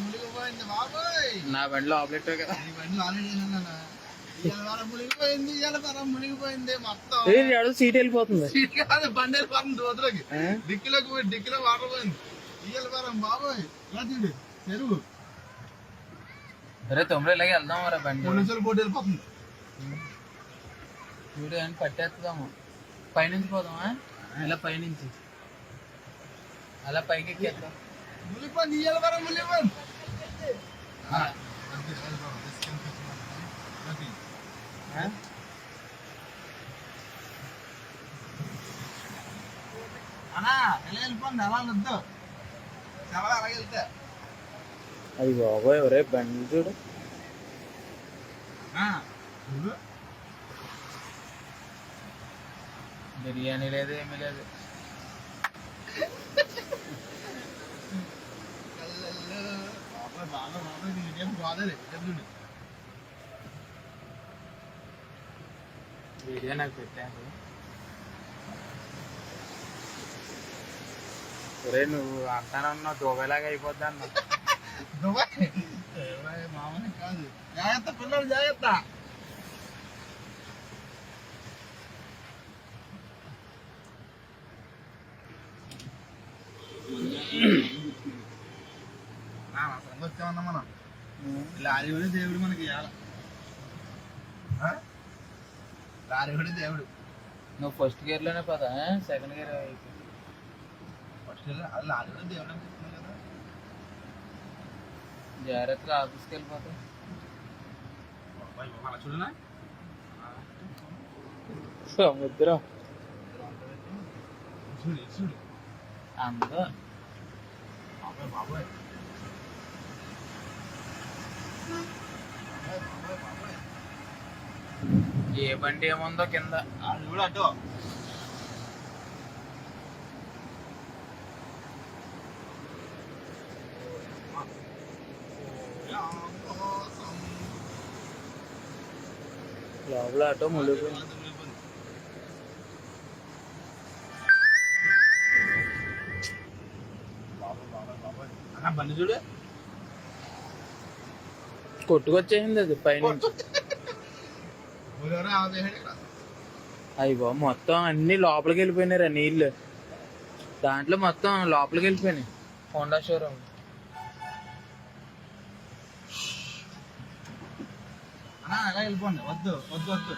మునిగిపోయింది బాబోయ్. నా బండిలో ఆపరేట్ కదా, ఈ బండి ఆల్రెడీ మునిగిపోయింది. మునిగిపోయింది మొత్తం. సీట్ వెళ్ళిపోతుంది. సీట్ కాదు, బండి వెళ్ళిపోతుంది దోతలోకి. డిక్కీలోకి పోయి డిక్కీలో వాటర్ పోయింది. ఇయ్యాలి వారం బాబోయ్. ఇలా చూడు చెరువు. అరే తొమ్మిది ఇలాగే వెళ్దాం రా బండి. 3 నిమిషాలు పోటీ వెళ్ళిపోతుంది. వీడియో అని పట్టేస్తాము. పైనుంచి పోదామా? ఇలా పైనుంచి అలా పైకి ఎక్కేద్దాం. మునిగిపోయింది. ఇయ్యాలి వారం మునిగిపోయింది. అన్నా ఎలా వెళ్ళిపోండి, అలా వద్దు. చాలా అలాగే వెళ్తా. అది బాబోయ్ ఒరే బండి చూడు. బిర్యానీ లేదు, ఏమీ లేదు. వీడియో నాకు పెట్టాను. ఒరే నువ్వు అంటానన్నా దుబాయ్లాగా అయిపోద్ది అన్న. దుబాయ్ మామూలు కాదు. జాగ్రత్త పిల్లలు, జాగ్రత్త. వచ్చామన్నా మనం. లారీ కూడా దేవుడు మనకి ఇవ్వాలి. లారీ కూడా దేవుడు. నువ్వు ఫస్ట్ గేర్ లోనే పదా, సెకండ్ గేర్ ఫస్ట్ గేర్ అది లారీ కూడా దేవుడు అనిపిస్తుంది కదా. జాగ్రత్తగా ఆఫీస్కి వెళ్ళిపోతా. అలా చూడనా సముద్రం చూడు చూడు అందరూ. బాబాయ్ బాబాయ్ ఏ బండి ఏముందో కింద అది కూడా అటు. లోపల ఆటో ములుగు. బండి చూడు కొట్టుకొచ్చేసింది అది పైన. అయ్యో మొత్తం అన్ని లోపలికి వెళ్ళిపోయినారా నీళ్ళు. దాంట్లో మొత్తం లోపలికి వెళ్ళిపోయినాయి. Honda showroom. అలా వెళ్ళిపోండి. వద్దు వద్దు వద్దు.